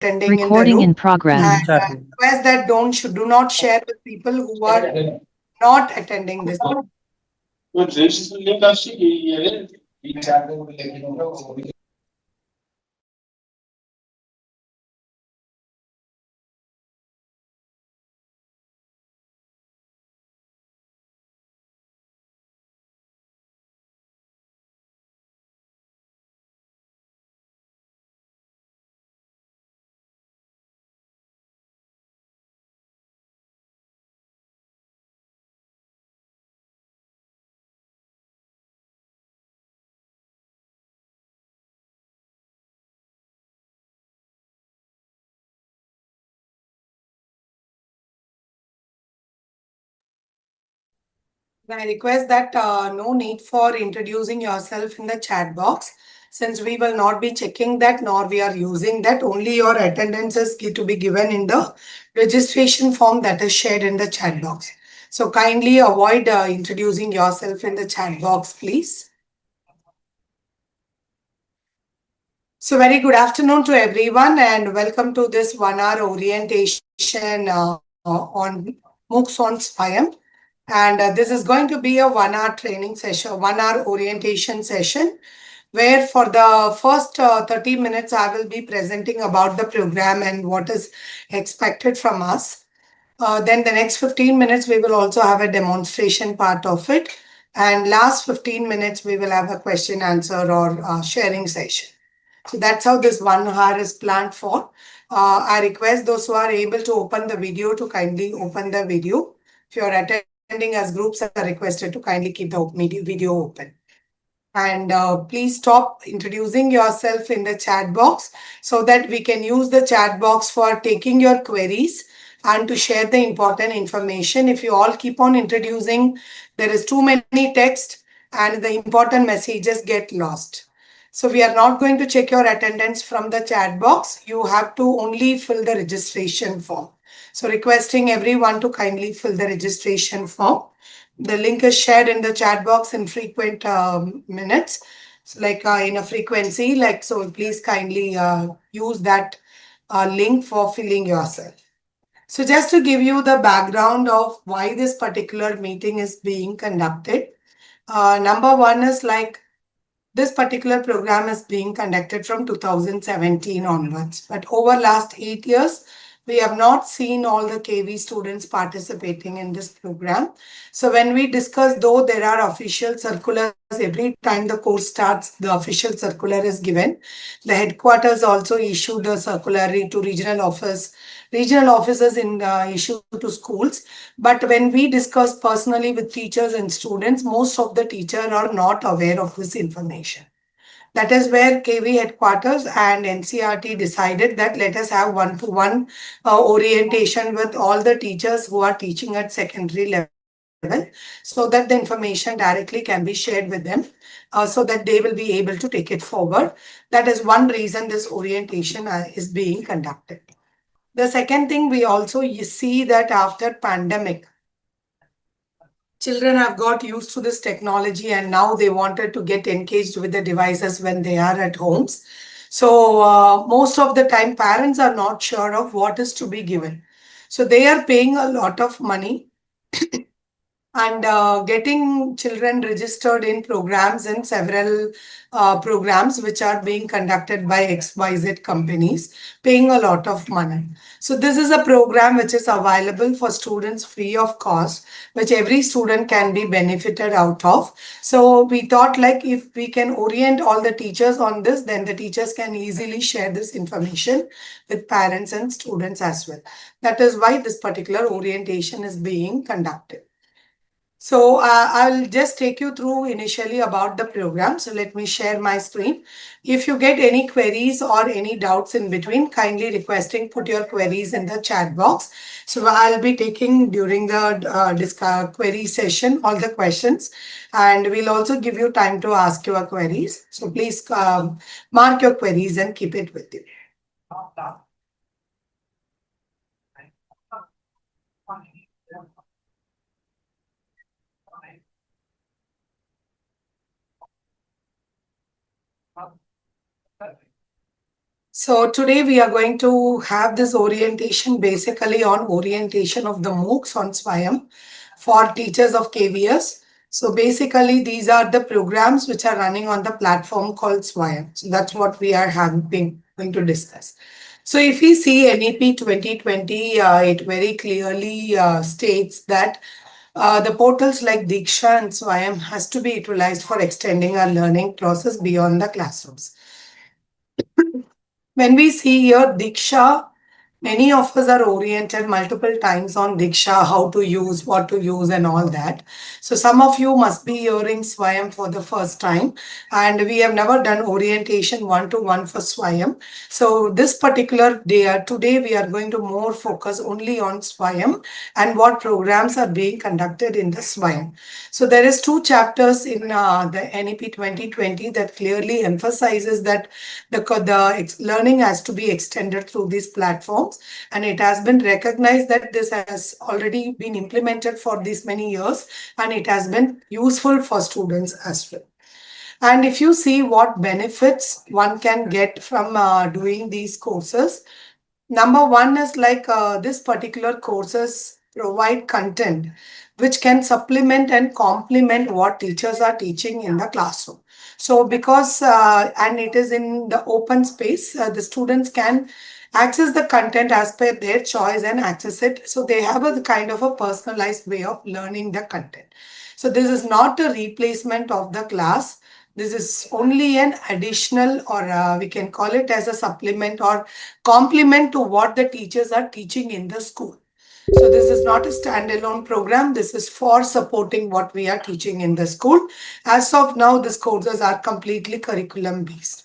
attending in the Recording in room. progress. And request that do not share with people who are not attending this. I request that no need for introducing yourself in the chat box, since we will not be checking that nor we are using that. Only your attendance is to be given in the registration form that is shared in the chat box. So kindly avoid introducing yourself in the chat box, please. So very good afternoon to everyone and welcome to this 1 hour orientation on MOOCs on SWAYAM. And this is going to be a 1 hour training session, 1 hour orientation session, where for the first 30 minutes, I will be presenting about the program and what is expected from us. Then the next 15 minutes, we will also have a demonstration part of it. And last 15 minutes, we will have a question answer or sharing session. So that's how this 1 hour is planned for. I request those who are able to open the video to kindly open the video. If you are attending as groups, are requested to kindly keep the video open. And please stop introducing yourself in the chat box so that we can use the chat box for taking your queries and to share the important information. If you all keep on introducing, there is too many text and the important messages get lost. So we are not going to check your attendance from the chat box. You have to only fill the registration form. So requesting everyone to kindly fill the registration form. The link is shared in the chat box in frequent minutes, so like in a frequency, like so. Please kindly use that link for filling yourself. So just to give you the background of why this particular meeting is being conducted, number one is like this particular program is being conducted from 2017 onwards, but over last 8 years, we have not seen all the KV students participating in this program. So when we discuss, though there are official circulars, every time the course starts, the official circular is given. The headquarters also issue the circular to regional office. Regional offices in issue to schools. But when we discuss personally with teachers and students, most of the teachers are not aware of this information. That is where KV headquarters and NCRT decided that let us have one-to-one orientation with all the teachers who are teaching at secondary level, so that the information directly can be shared with them, so that they will be able to take it forward. That is one reason this orientation is being conducted. The second thing, we also see that after pandemic, children have got used to this technology and now they wanted to get engaged with the devices when they are at homes. So most of the time parents are not sure of what is to be given. So they are paying a lot of money and getting children registered in programs and several programs which are being conducted by XYZ companies, paying a lot of money. So this is a program which is available for students free of cost, which every student can be benefited out of. So we thought like if we can orient all the teachers on this, then the teachers can easily share this information with parents and students as well. That is why this particular orientation is being conducted. So I'll just take you through initially about the program. So let me share my screen. If you get any queries or any doubts in between, kindly requesting put your queries in the chat box. So I'll be taking during the query session all the questions, and we'll also give you time to ask your queries. So please mark your queries and keep it with you. So today we are going to have this orientation basically on orientation of the MOOCs on SWAYAM for teachers of KVS. So basically these are the programs which are running on the platform called SWAYAM. So that's what we are having going to discuss. So if we see NEP 2020, it very clearly states that the portals like Diksha and Swayam has to be utilized for extending our learning process beyond the classrooms. When we see here Diksha, many of us are oriented multiple times on Diksha, how to use, what to use, and all that. So, some of you must be hearing Swayam for the first time, and we have never done orientation one to one for Swayam. So, this particular day, today, we are going to more focus only on Swayam and what programs are being conducted in the Swayam. So, there is two chapters in the NEP 2020 that clearly emphasizes that the learning has to be extended through these platforms, and it has been recognized that this has already been implemented for these many years, and it has been useful for students as well. And if you see what benefits one can get from doing these courses, number one is like this particular courses provide content which can supplement and complement what teachers are teaching in the classroom. So because and it is in the open space, the students can access the content as per their choice and access it. So they have a kind of a personalized way of learning the content. So this is not a replacement of the class. This is only an additional, or we can call it as a supplement or complement to what the teachers are teaching in the school. So this is not a standalone program. This is for supporting what we are teaching in the school. As of now, these courses are completely curriculum based.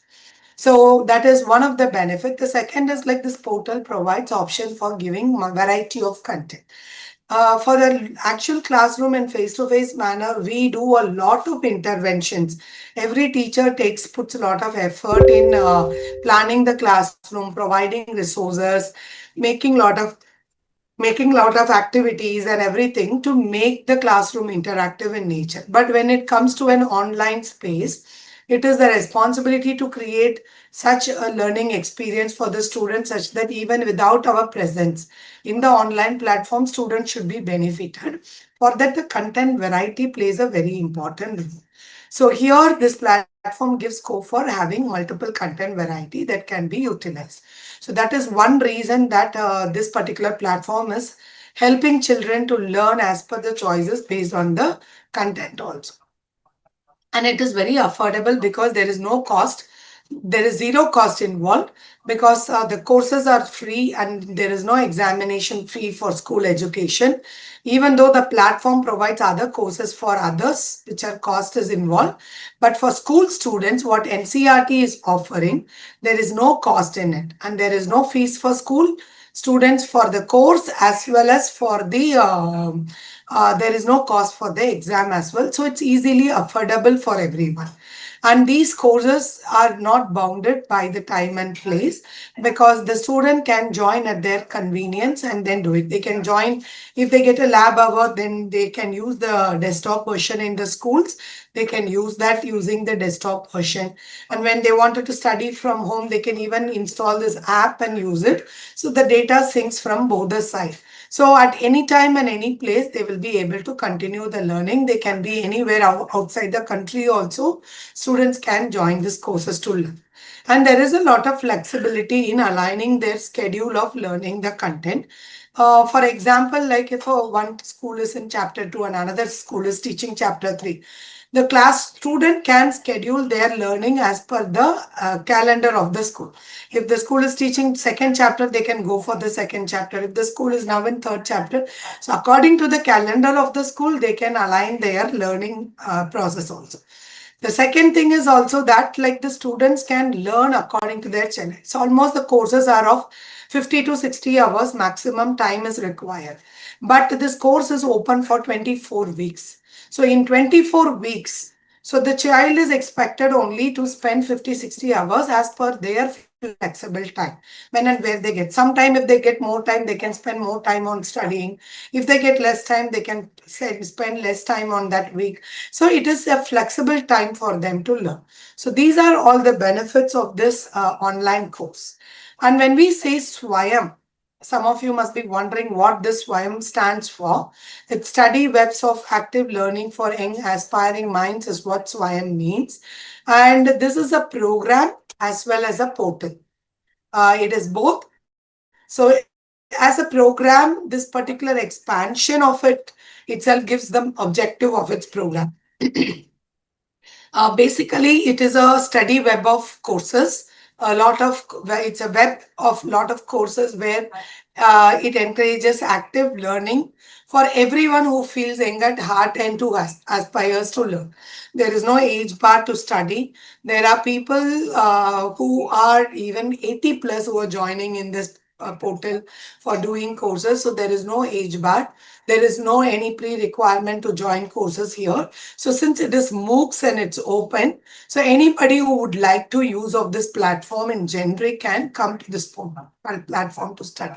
So that is one of the benefits. The second is like this portal provides option for giving a variety of content. For the actual classroom and face-to-face manner, we do a lot of interventions. Every teacher puts a lot of effort in planning the classroom, providing resources, making making lot of activities and everything to make the classroom interactive in nature. But when it comes to an online space, it is the responsibility to create such a learning experience for the students such that even without our presence in the online platform, students should be benefited. For that, the content variety plays a very important role. So here, this platform gives scope for having multiple content variety that can be utilized. So that is one reason that this particular platform is helping children to learn as per the choices based on the content also. And it is very affordable because there is no cost. There is zero cost involved because the courses are free and there is no examination fee for school education. Even though the platform provides other courses for others, which are cost is involved. But for school students, what NCRT is offering, there is no cost in it. And there is no fees for school students for the course as well as for the there is no cost for the exam as well. So it's easily affordable for everyone. And these courses are not bounded by the time and place because the student can join at their convenience and then do it. They can join if they get a lab hour, then they can use the desktop version in the schools. They can use that using the desktop version. And when they wanted to study from home, they can even install this app and use it. So the data syncs from both the sides. So at any time and any place, they will be able to continue the learning. They can be anywhere outside the country also. Students can join these courses to learn. And there is a lot of flexibility in aligning their schedule of learning the content. For example, like if one school is in chapter 2 and another school is teaching chapter 3, the class student can schedule their learning as per the calendar of the school. If the school is teaching second chapter, they can go for the second chapter. If the school is now in third chapter, so according to the calendar of the school, they can align their learning process also. The second thing is also that like the students can learn according to their channel. So almost the courses are of 50 to 60 hours maximum time is required. But this course is open for 24 weeks. So in 24 weeks, so the child is expected only to spend 50, 60 hours as per their flexible time when and where they get. Sometime if they get more time, they can spend more time on studying. If they get less time, they can spend less time on that week. So it is a flexible time for them to learn. So these are all the benefits of this online course. And when we say SWAYAM, some of you must be wondering what this SWAYAM stands for. It's Study Webs of Active Learning for Young Aspiring Minds is what SWAYAM means. And this is a program as well as a portal. It is both. So as a program, this particular expansion of it itself gives the objective of its program. Basically, it is a study web of courses. It's a web of lot of courses where it encourages active learning for everyone who feels young at heart and who aspires to learn. There is no age bar to study. There are people who are even 80 plus who are joining in this portal for doing courses. So there is no age bar. There is no any pre-requirement to join courses here. So since it is MOOCs and it's open, so anybody who would like to use of this platform in generic can come to this platform to study.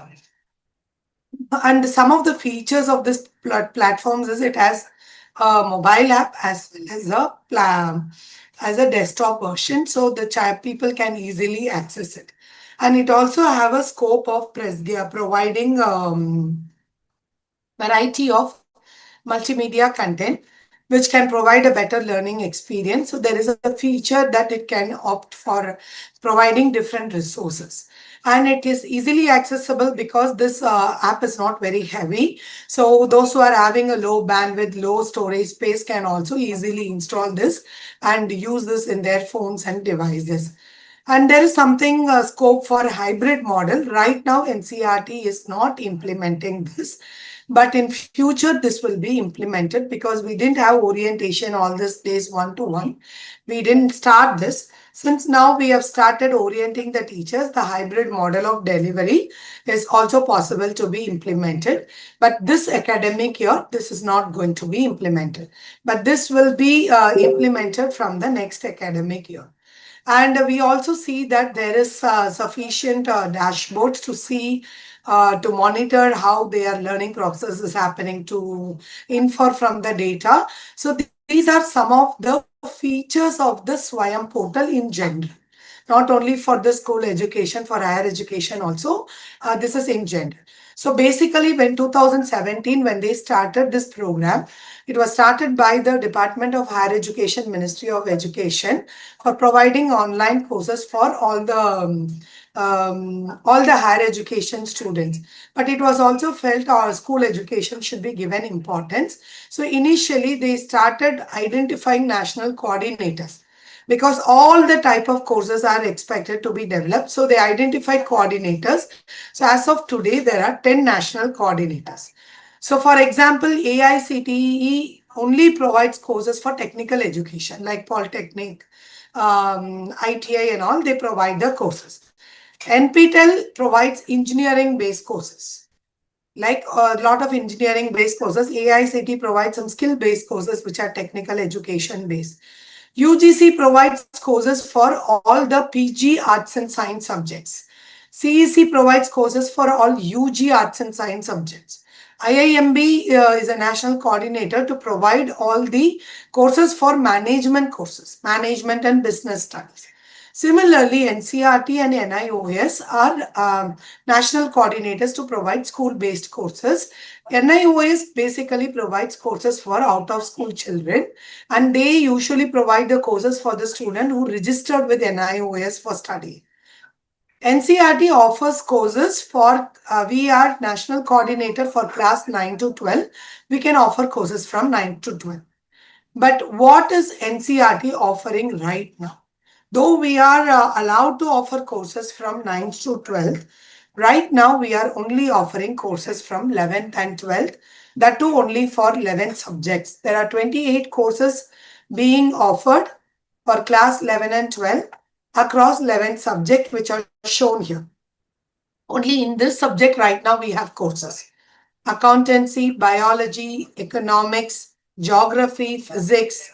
And some of the features of this platforms is it has a mobile app as well as a desktop version, so the people can easily access it. And it also have a scope of providing variety of multimedia content which can provide a better learning experience. So there is a feature that it can opt for providing different resources. And it is easily accessible because this app is not very heavy. So those who are having a low bandwidth, low storage space can also easily install this and use this in their phones and devices. And there is something scope for hybrid model. Right now, NCERT is not implementing this. But in future, this will be implemented because we didn't have orientation all these days one-to-one. We didn't start this. Since now we have started orienting the teachers, the hybrid model of delivery is also possible to be implemented. But this academic year, this is not going to be implemented. But this will be implemented from the next academic year. And we also see that there is sufficient dashboards to see, to monitor how their learning process is happening, to infer from the data. So these are some of the features of the SWAYAM portal in general. Not only for the school education, for higher education also, this is in general. So basically when 2017, when they started this program, it was started by the Department of Higher Education, Ministry of Education, for providing online courses for all the higher education students. But it was also felt our school education should be given importance. So initially they started identifying national coordinators because all the type of courses are expected to be developed. So they identified coordinators. So as of today, there are 10 national coordinators. So for example, AICTE only provides courses for technical education like Polytechnic, ITI and all, they provide the courses. NPTEL provides engineering-based courses. Like a lot of engineering-based courses, AICTE provides some skill-based courses which are technical education-based. UGC provides courses for all the PG arts and science subjects. CEC provides courses for all UG arts and science subjects. IIMB is a national coordinator to provide all the courses for management courses, management and business studies. Similarly, NCERT and NIOS are national coordinators to provide school-based courses. NIOS basically provides courses for out-of-school children, and they usually provide the courses for the student who registered with NIOS for study. NCERT offers courses for, we are national coordinator for class 9 to 12. We can offer courses from 9 to 12. But what is NCERT offering right now? Though we are allowed to offer courses from 9th to 12th, right now we are only offering courses from 11th and 12th, that too only for 11 subjects. There are 28 courses being offered for class 11 and 12 across 11 subjects which are shown here. Only in this subject right now we have courses. Accountancy, biology, economics, geography, physics,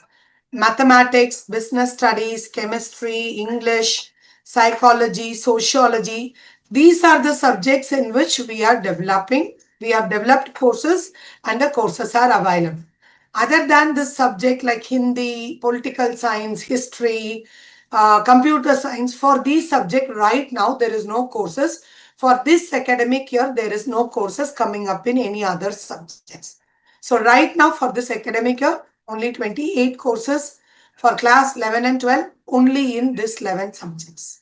mathematics, business studies, chemistry, English, psychology, sociology. These are the subjects in which we are developing. We have developed courses and the courses are available. Other than this subject like Hindi, political science, history, computer science, for these subjects right now there is no courses. For this academic year, there is no courses coming up in any other subjects. So right now for this academic year, only 28 courses for class 11 and 12, only in this 11 subjects.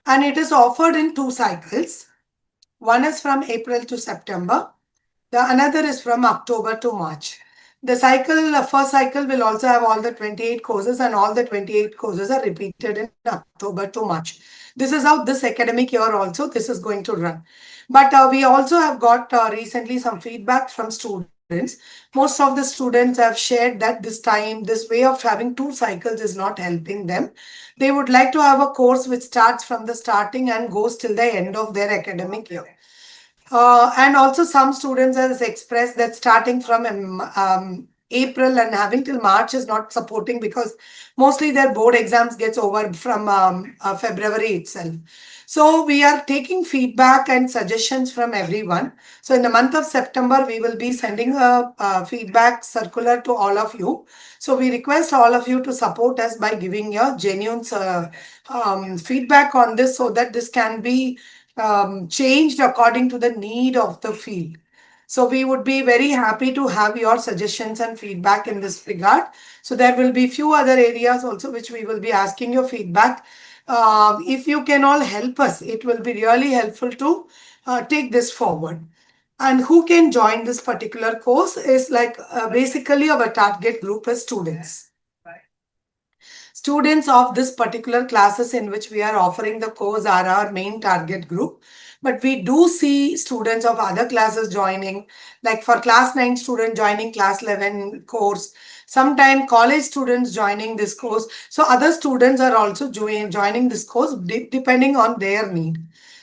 And it is offered in two cycles. One is from April to September. The another is from October to March. The first cycle will also have all the 28 courses, and all the 28 courses are repeated in October to March. This is how this academic year also this is going to run. But we also have got recently some feedback from students. Most of the students have shared that this way of having two cycles is not helping them. They would like to have a course which starts from the starting and goes till the end of their academic year. And also some students has expressed that starting from April and having till March is not supporting because mostly their board exams gets over from February itself. So we are taking feedback and suggestions from everyone. So in the month of September, we will be sending a feedback circular to all of you. So we request all of you to support us by giving your genuine feedback on this so that this can be changed according to the need of the field. So we would be very happy to have your suggestions and feedback in this regard. So there will be few other areas also which we will be asking your feedback. If you can all help us, it will be really helpful to take this forward. And who can join this particular course is like basically our target group is students. Students of this particular classes in which we are offering the course are our main target group. But we do see students of other classes joining, like for class 9 student joining class 11 course, sometimes college students joining this course. So other students are also joining this course depending on their need.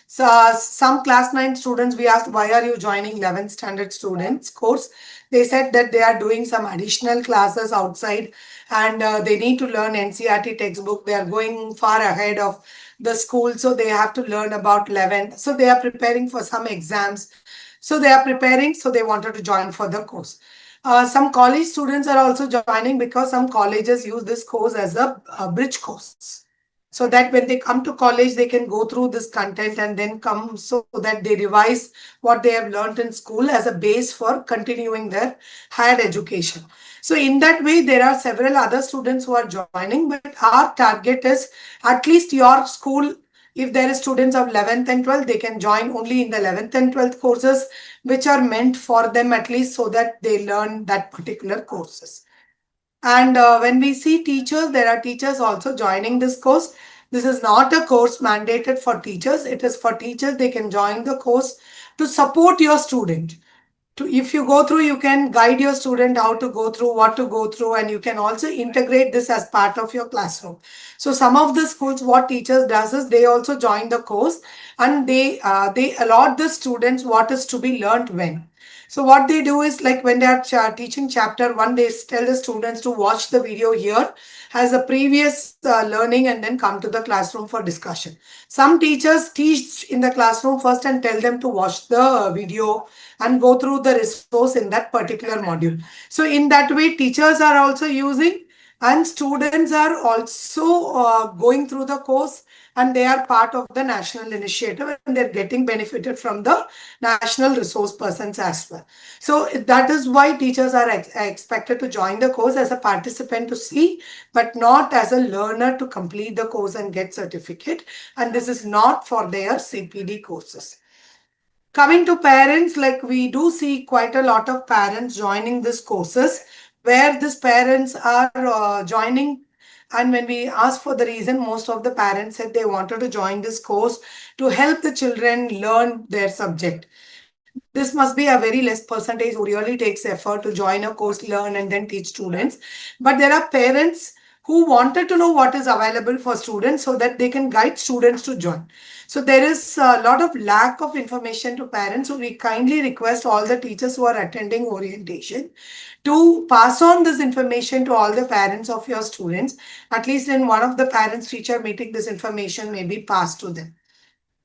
So some class 9 students, we asked, why are you joining 11th standard students course? They said that they are doing some additional classes outside and they need to learn NCERT textbook. They are going far ahead of the school, so they have to learn about 11th. So they are preparing for some exams. So they are preparing, so they wanted to join for the course. Some college students are also joining because some colleges use this course as a bridge course. So that when they come to college, they can go through this content and then come so that they revise what they have learned in school as a base for continuing their higher education. So in that way, there are several other students who are joining, but our target is at least your school. If there are students of 11th and 12th, they can join only in the 11th and 12th courses, which are meant for them at least so that they learn that particular courses. And when we see teachers, there are teachers also joining this course. This is not a course mandated for teachers. It is for teachers. They can join the course to support your student. If you go through, you can guide your student how to go through, what to go through, and you can also integrate this as part of your classroom. So some of the schools, what teachers does is they also join the course and they allot the students what is to be learned when. So what they do is like when they are teaching chapter 1, they tell the students to watch the video here as a previous learning and then come to the classroom for discussion. Some teachers teach in the classroom first and tell them to watch the video and go through the resource in that particular module. So in that way, teachers are also using and students are also going through the course and they are part of the national initiative and they're getting benefited from the national resource persons as well. So that is why teachers are expected to join the course as a participant to see, but not as a learner to complete the course and get certificate. And this is not for their CPD courses. Coming to parents, like we do see quite a lot of parents joining these courses where these parents are joining. And when we asked for the reason, most of the parents said they wanted to join this course to help the children learn their subject. This must be a very less percentage who really takes effort to join a course, learn and then teach students. But there are parents who wanted to know what is available for students so that they can guide students to join. So there is a lot of lack of information to parents. So we kindly request all the teachers who are attending orientation to pass on this information to all the parents of your students. At least in one of the parents teacher meeting, this information may be passed to them.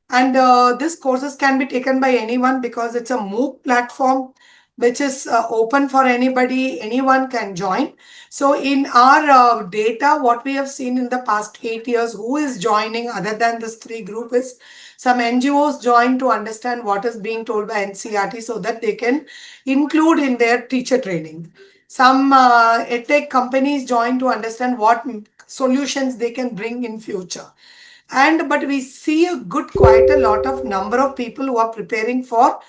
And this courses can be taken by anyone because it's a MOOC platform which is open for anybody. Anyone can join. So in our data, what we have seen in the past 8 years, who is joining other than this three group is some NGOs join to understand what is being told by NCERT so that they can include in their teacher training. Some edtech companies join to understand what solutions they can bring in future. But we see a good quite a lot of number of people who are preparing for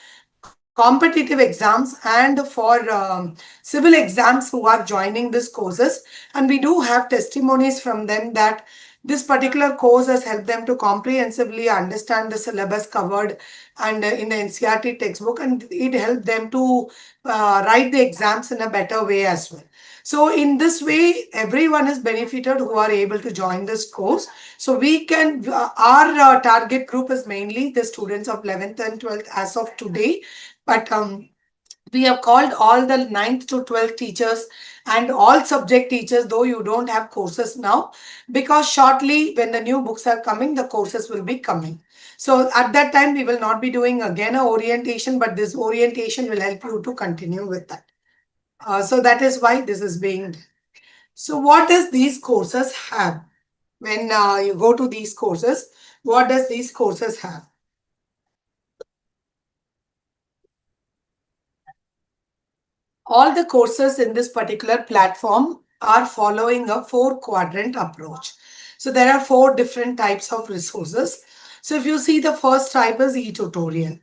competitive exams and for civil exams who are joining these courses, and we do have testimonies from them that this particular course has helped them to comprehensively understand the syllabus covered and in the NCERT textbook, and it helped them to write the exams in a better way as well. So in this way, everyone is benefited who are able to join this course. So we can, our target group is mainly the students of 11th and 12th as of today. But we have called all the 9th to 12th teachers and all subject teachers, though you don't have courses now, because shortly when the new books are coming, the courses will be coming. So at that time, we will not be doing again a orientation, but this orientation will help you to continue with that. So that is why this is being done. So what does these courses have? When you go to these courses, what does these courses have? All the courses in this particular platform are following a 4-quadrant approach. So there are 4 different types of resources. So if you see, the first type is e-tutorial.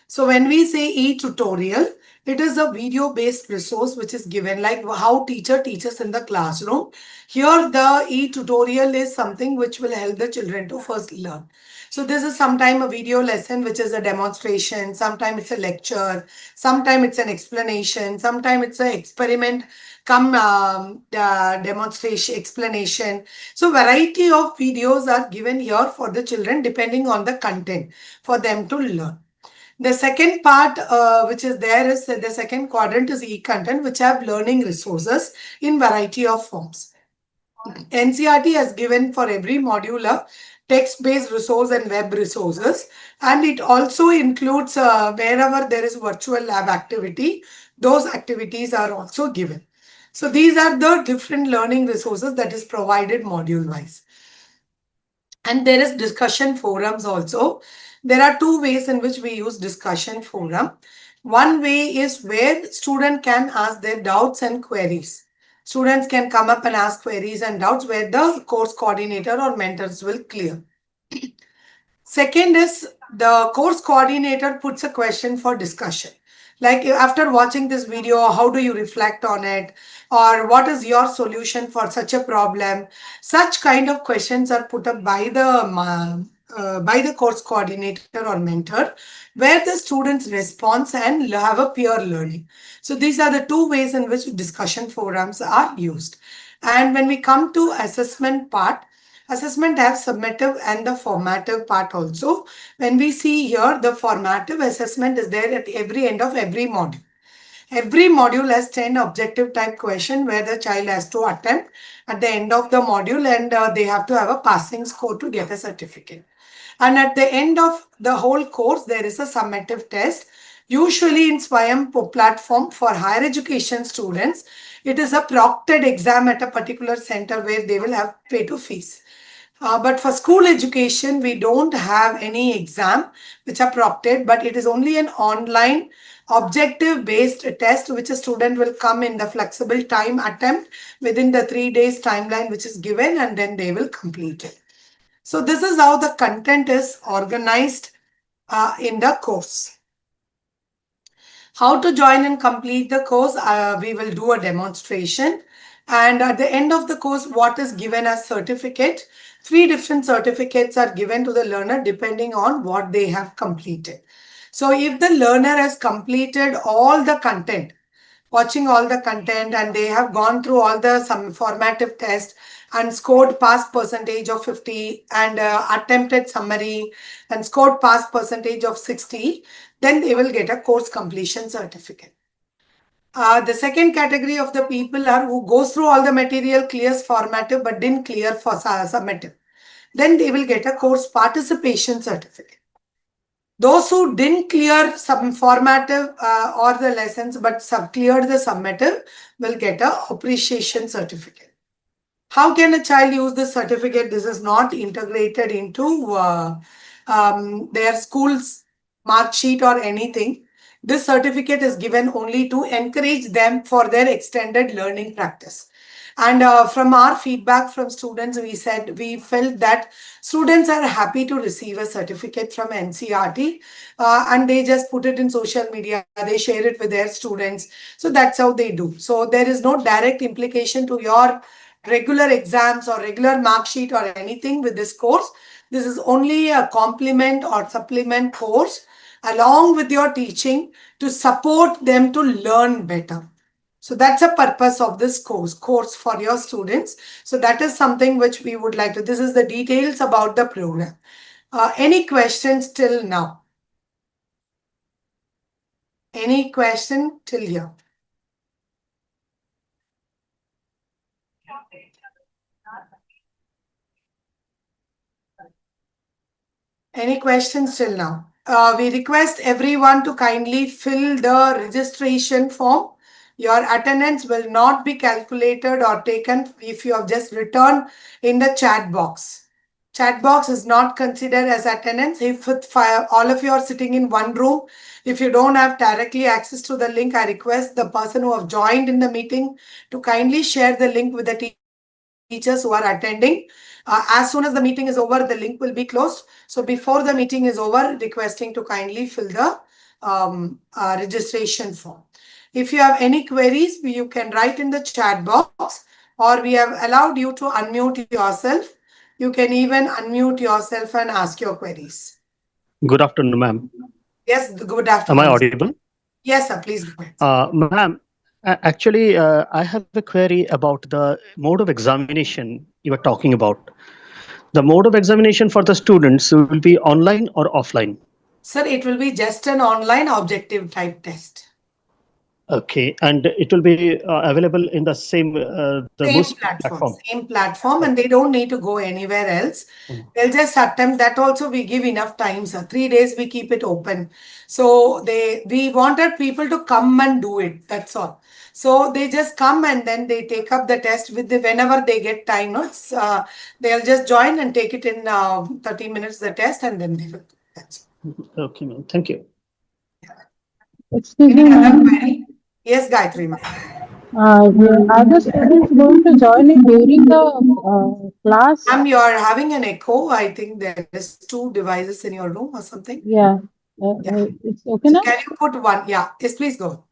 So when we say e-tutorial, it is a video-based resource which is given, like how teacher teaches in the classroom. Here the e-tutorial is something which will help the children to first learn. So this is sometime a video lesson which is a demonstration, sometime it's a lecture, sometime it's an explanation, sometime it's an experiment come demonstration, explanation. So variety of videos are given here for the children depending on the content for them to learn. The second part which is there is the second quadrant is e-content, which have learning resources in variety of forms. NCERT has given for every module a text-based resource and web resources, and it also includes wherever there is virtual lab activity, those activities are also given. So these are the different learning resources that is provided module-wise. And there is discussion forums also. There are 2 ways in which we use discussion forum. One way is where student can ask their doubts and queries. Students can come up and ask queries and doubts where the course coordinator or mentors will clear. Second is the course coordinator puts a question for discussion. Like after watching this video, how do you reflect on it? Or what is your solution for such a problem? Such kind of questions are put up by the course coordinator or mentor, where the students respond and have a peer learning. So these are the 2 ways in which discussion forums are used. And when we come to assessment part, assessment have summative and the formative part also. When we see here, the formative assessment is there at every end of every module. Every module has 10 objective type question where the child has to attempt at the end of the module, and they have to have a passing score to get a certificate. And at the end of the whole course, there is a summative test. Usually in SWAYAM platform for higher education students, it is a proctored exam at a particular center where they will have pay to fees. But for school education, we don't have any exam which are proctored, but it is only an online objective based test which a student will come in the flexible time attempt within the 3 days timeline which is given, and then they will complete it. So this is how the content is organized in the course. How to join and complete the course, we will do a demonstration. And at the end of the course, what is given as certificate? 3 different certificates are given to the learner depending on what they have completed. So if the learner has completed all the content, watching all the content, and they have gone through all the some formative tests and scored pass percentage of 50 and attempted summary and scored pass percentage of 60, then they will get a course completion certificate. The second category of the people are who goes through all the material, clears formative but didn't clear for summative. Then they will get a course participation certificate. Those who didn't clear some formative or the lessons but cleared the summative will get a appreciation certificate. How can a child use this certificate? This is not integrated into their school's mark sheet or anything. This certificate is given only to encourage them for their extended learning practice. And from our feedback from students, we felt that students are happy to receive a certificate from NCERT and they just put it in social media, they share it with their students. So that's how they do. So there is no direct implication to your regular exams or regular mark sheet or anything with this course. This is only a complement or supplement course along with your teaching to support them to learn better. So that's a purpose of this course for your students. So that is something which we would like to, this is the details about the program. Any questions till now? Any question till here? Any questions till now? We request everyone to kindly fill the registration form. Your attendance will not be calculated or taken if you have just returned in the chat box. Chat box is not considered as attendance. If all of you are sitting in one room, if you don't have directly access to the link, I request the person who have joined in the meeting to kindly share the link with the teachers who are attending. As soon as the meeting is over, the link will be closed. So before the meeting is over, requesting to kindly fill the registration form. If you have any queries, you can write in the chat box, or we have allowed you to unmute yourself. You can even unmute yourself and ask your queries. Good afternoon, ma'am. Yes, good afternoon. Am I audible? Yes, sir. Please go ahead. Ma'am, actually, I have a query about the mode of examination you were talking about. The mode of examination for the students will be online or offline? Sir, it will be just an online objective type test. Okay, and it will be available in the same the MOOCs platform. Same platform, and they don't need to go anywhere else. They'll just attempt that. Also, we give enough time, sir. 3 days we keep it open. So we wanted people to come and do it. That's all. So they just come and then they take up the test with whenever they get time. No? They'll just join and take it in 30 minutes the test, and then they will. That's all. Okay, ma'am. Thank you. Excuse me, ma'am. Yes, Gayatri, ma'am. Are the students going to join it during the class? Ma'am, you are having an echo. I think there is 2 devices in your room or something. Yeah. It's okay now? Can you put one? Yeah. Yes, please go.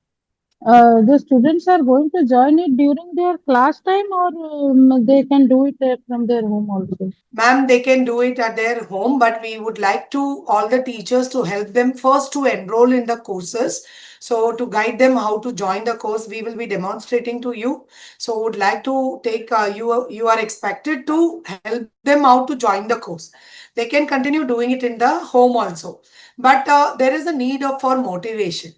The students are going to join it during their class time, or they can do it from their home also? Ma'am, they can do it at their home, but we would like all the teachers to help them first to enroll in the courses. So to guide them how to join the course, we will be demonstrating to you. So would like to take, you are expected to help them out to join the course. They can continue doing it in the home also. But there is a need for motivation.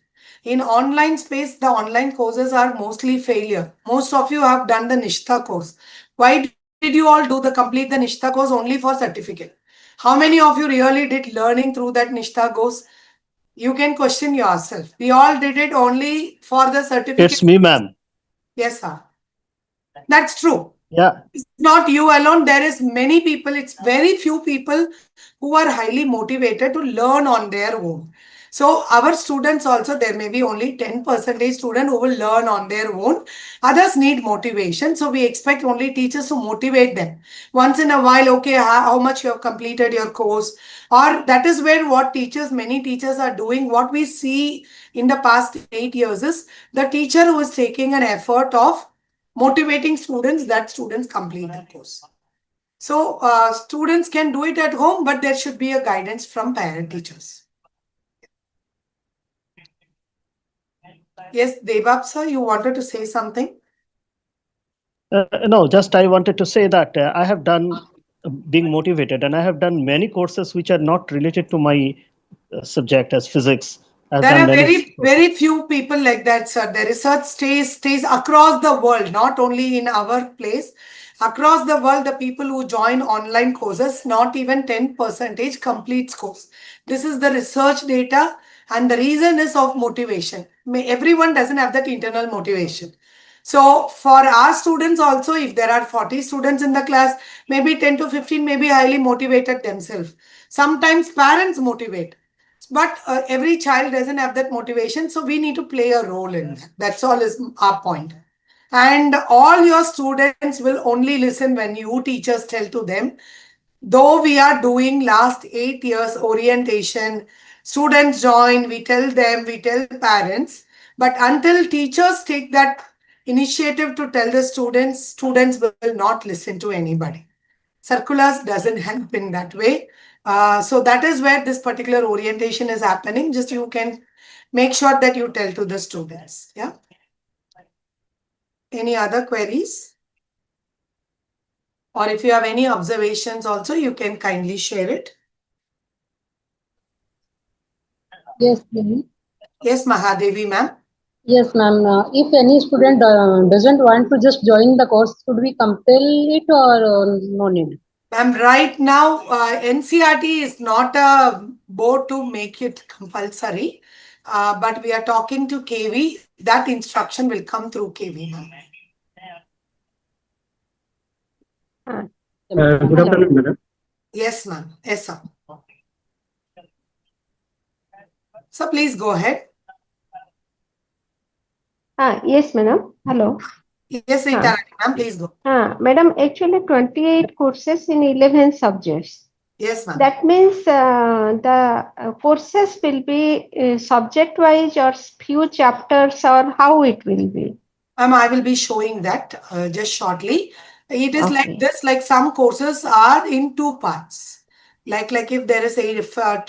In online space, the online courses are mostly failure. Most of you have done the Nishtha course. Why did you all complete the Nishtha course only for certificate? How many of you really did learning through that Nishtha course? You can question yourself. We all did it only for the certificate. It's me, ma'am. Yes, sir. That's true. Yeah. It's not you alone. There is many people. It's very few people who are highly motivated to learn on their own. So our students also, there may be only 10% student who will learn on their own. Others need motivation. So we expect only teachers to motivate them. Once in a while, okay, how much you have completed your course. Or that is where many teachers are doing. What we see in the past 8 years is the teacher who is taking an effort of motivating students, that students complete the course. So students can do it at home, but there should be a guidance from parent teachers. Yes, Devap sir, you wanted to say something? No, just I wanted to say that I have done being motivated, and I have done many courses which are not related to my subject as physics. I've There done are many very, courses. very few people like that, sir. The research stays across the world, not only in our place. Across the world, the people who join online courses, not even 10% completes course. This is the research data, and the reason is of motivation. Everyone doesn't have that internal motivation. So for our students also, if there are 40 students in the class, maybe 10 to 15 may be highly motivated themselves. Sometimes parents motivate. But every child doesn't have that motivation, so we need to play a role in that. That's all is our point. And all your students will only listen when you teachers tell to them. Though we are doing last 8 years orientation, students join, we tell them, we tell parents, but until teachers take that initiative to tell the students, students will not listen to anybody. Circulars doesn't help in that way. So that is where this particular orientation is happening. Just you can make sure that you tell to the students. Yeah. Any other queries? Or if you have any observations also, you can kindly share it. Yes, please. Yes, Mahadevi ma'am. Yes, ma'am. If any student doesn't want to just join the course, should we compel it or no need? Ma'am, right now, NCRT is not a board to make it compulsory, but we are talking to KV. That instruction will come through KV, ma'am. Good afternoon, madam. Yes, ma'am. Yes, sir. So please go ahead. Yes, madam. Hello. Yes, Rita, ma'am, please go. Madam, actually 28 courses in 11 subjects. Yes, ma'am. That means the courses will be subject-wise or few chapters, or how it will be? I will be showing that just shortly. It is like Okay. this, like some courses are in two parts. Like if there is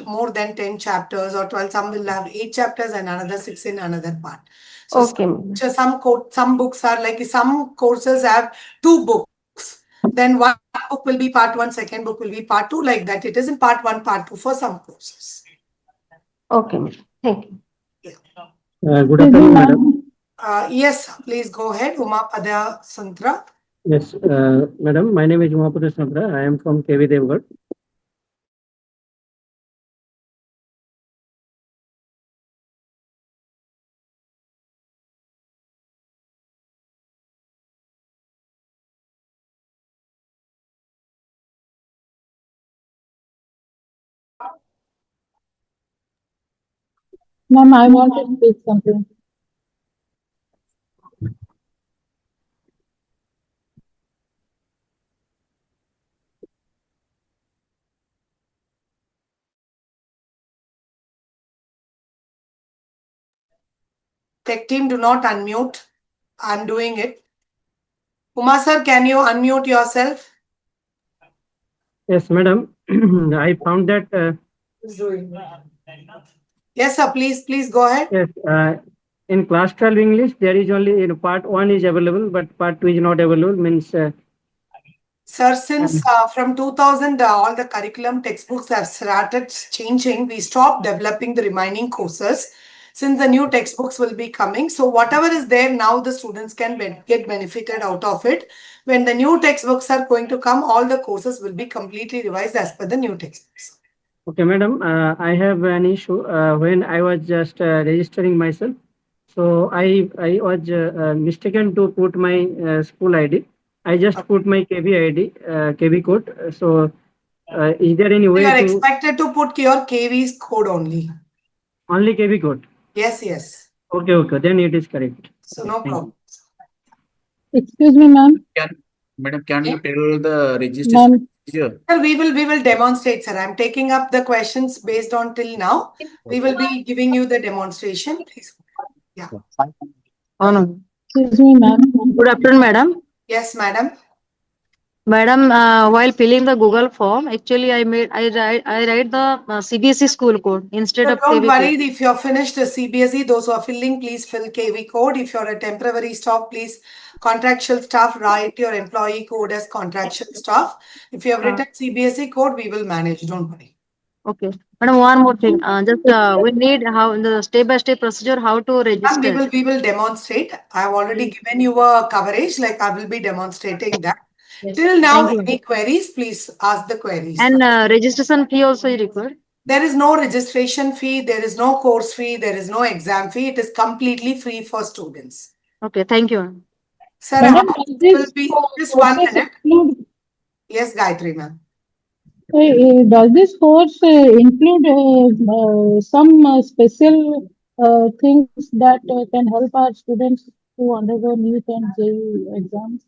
more than 10 chapters or 12, some will have 8 chapters and another 6 in another part. So Okay, madam. some books are like, some courses have 2 books. Then one book will be part 1, second book will be part 2, like that. It is in part 1, part 2 for some courses. Okay, madam. Thank you. Good afternoon, madam. Yes, please go ahead. Uma Pada Santra. Yes, madam. My name is Umapada Sabra. I am from KV Devgarh. Ma'am, I want to speak something. Tech team, do not unmute. I'm doing it. Uma sir, can you unmute yourself? Yes, madam. I found that Yes, sir. Please go ahead. yes, in class 12 English there is only part 1 is available, but part 2 is not available. Means Sir, since from 2000, all the curriculum textbooks have started changing, we stopped developing the remaining courses since the new textbooks will be coming. So whatever is there now, the students can get benefited out of it. When the new textbooks are going to come, all the courses will be completely revised as per the new textbooks. okay, madam. I have an issue when I was just registering myself. So I was mistaken to put my school ID. I just put my KB ID, KB code. So is there any You way are to expected to put your KV's code only. only KB code? Yes. Okay. Then it is correct. So no Thank you. problem. Excuse me, ma'am. Madam, can you tell the registration Ma'am, procedure? Sir, we will demonstrate, sir. I'm taking up the questions based on till now. We will be giving you the demonstration. Please. Yeah. Oh, no. excuse me, ma'am. Good afternoon, madam. Yes, madam. Madam, while filling the Google form, actually I write the CBSE school code instead So of don't KV code. worry if you're finished the CBSE, those who are filling, please fill KV code. If you're a temporary staff, please contractual staff, write your employee code as contractual staff. If you have written CBSE code, we will manage, don't worry. Okay. Madam, one more thing. Just we need how the step-by-step procedure how to And register. we will demonstrate. I have already given you a coverage, like I will be demonstrating that. Yes. Till now, Thank you. any queries, please ask the queries. And registration fee also is required. There is no registration fee, there is no course fee, there is no exam fee. It is completely free for students. Okay. Thank you, ma'am. Sir, Madam, how does this will this be just 1 courses minute. include Yes, Gayatri ma'am. does this course include some special things that can help our students to undergo NEET and JEE exams?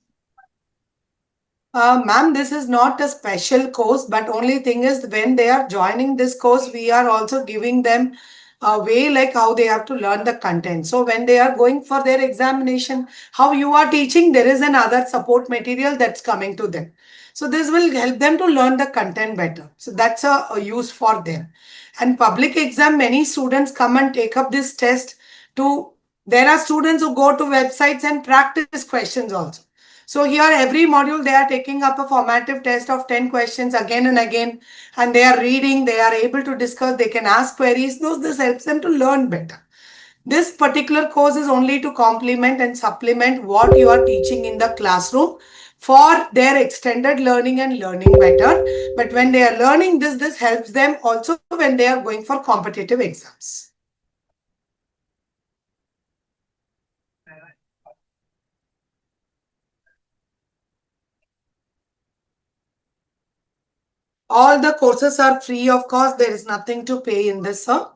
Ma'am, this is not a special course, but only thing is when they are joining this course, we are also giving them a way like how they have to learn the content. So when they are going for their examination, how you are teaching, there is another support material that's coming to them. So this will help them to learn the content better. So that's a use for them. And public exam, many students come and take up this test to, there are students who go to websites and practice questions also. So here every module they are taking up a formative test of 10 questions again and again, and they are reading, they are able to discuss, they can ask queries. This helps them to learn better. This particular course is only to complement and supplement what you are teaching in the classroom for their extended learning and learning better. But when they are learning this helps them also when they are going for competitive exams. All the courses are free of cost. There is nothing to pay in this, sir.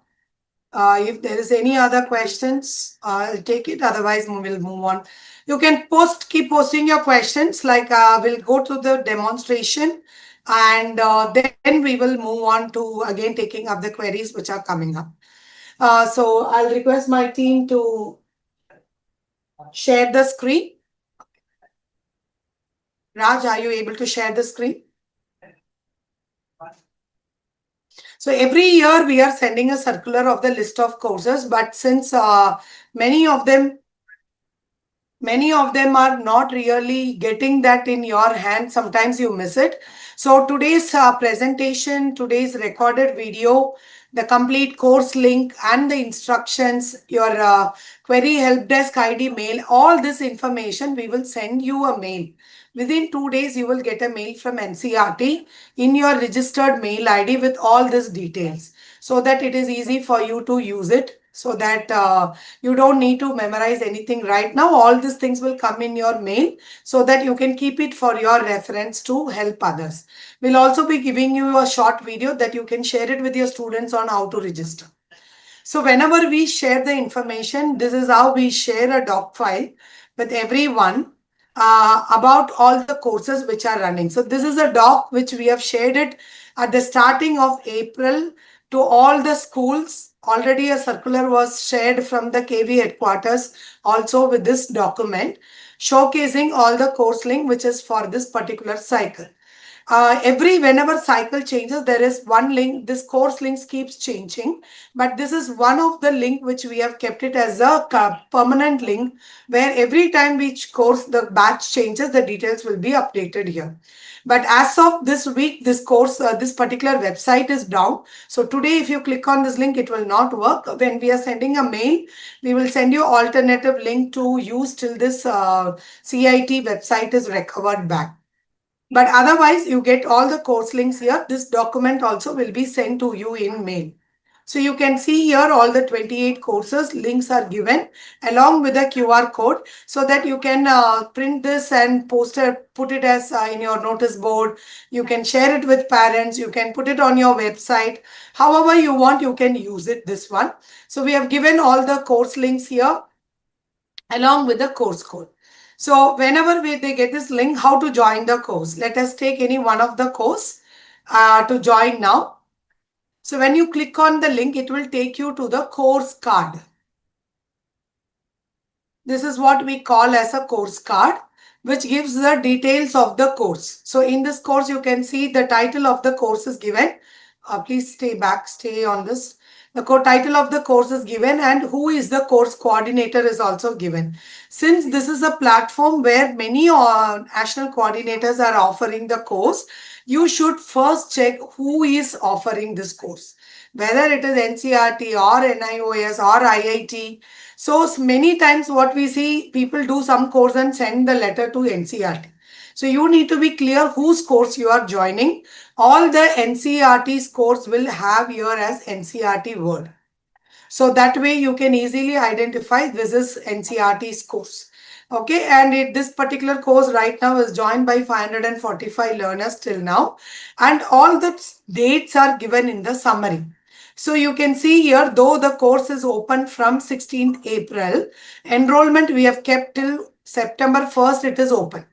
If there is any other questions, I'll take it. Otherwise, we will move on. You can keep posting your questions. Like we'll go to the demonstration, and then we will move on to again taking up the queries which are coming up. So I'll request my team to share the screen. Raj, are you able to share the screen? So every year we are sending a circular of the list of courses, but since many of them are not really getting that in your hand, sometimes you miss it. So today's presentation, today's recorded video, the complete course link and the instructions, your query help desk ID mail, all this information, we will send you a mail. Within 2 days, you will get a mail from NCRT in your registered mail ID with all these details so that it is easy for you to use it, so that you don't need to memorize anything right now. All these things will come in your mail so that you can keep it for your reference to help others. We'll also be giving you a short video that you can share it with your students on how to register. So whenever we share the information, this is how we share a doc file with everyone about all the courses which are running. So this is a doc which we have shared it at the starting of April to all the schools. Already a circular was shared from the KV headquarters also with this document showcasing all the course link which is for this particular cycle. Whenever cycle changes, there is one link. This course links keeps changing, but this is one of the link which we have kept it as a permanent link, where every time each course the batch changes, the details will be updated here. But as of this week, this course, this particular website is down. So today, if you click on this link, it will not work. When we are sending a mail, we will send you alternative link to use till this CIT website is recovered back. But otherwise, you get all the course links here. This document also will be sent to you in mail. So you can see here all the 28 courses links are given along with the QR code so that you can print this and put it as in your notice board. You can share it with parents. You can put it on your website. However you want, you can use it, this one. So we have given all the course links here along with the course code. So whenever they get this link, how to join the course. Let us take any one of the course to join now. So when you click on the link, it will take you to the course card. This is what we call as a course card. which gives the details of the course. So in this course, you can see the title of the course is given. Please stay on this. The title of the course is given and who is the course coordinator is also given. Since this is a platform where many national coordinators are offering the course, you should first check who is offering this course, whether it is NCERT or NIOS or IIT. So many times what we see, people do some course and send the letter to NCERT. So you need to be clear whose course you are joining. All the NCERT's course will have here as NCERT word. So that way you can easily identify this is NCERT's course. Okay, and this particular course right now is joined by 545 learners till now. And all the dates are given in the summary. So you can see here, though the course is open from 16th April, enrollment we have kept till September 1st, it is open.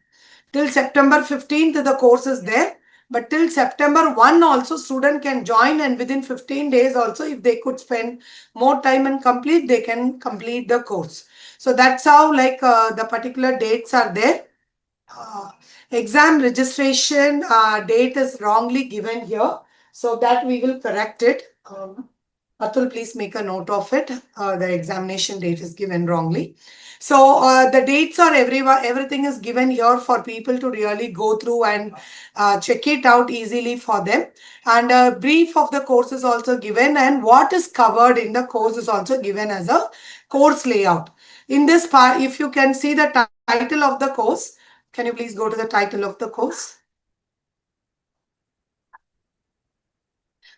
Till September 15th, the course is there. But till September 1 also, student can join, and within 15 days also, if they could spend more time and complete, they can complete the course. So that's how the particular dates are there. Exam registration date is wrongly given here. So that we will correct it. Atul, please make a note of it. The examination date is given wrongly. So the dates are everything is given here for people to really go through and check it out easily for them. And a brief of the course is also given, and what is covered in the course is also given as a course layout. In this part, if you can see the title of the course, can you please go to the title of the course?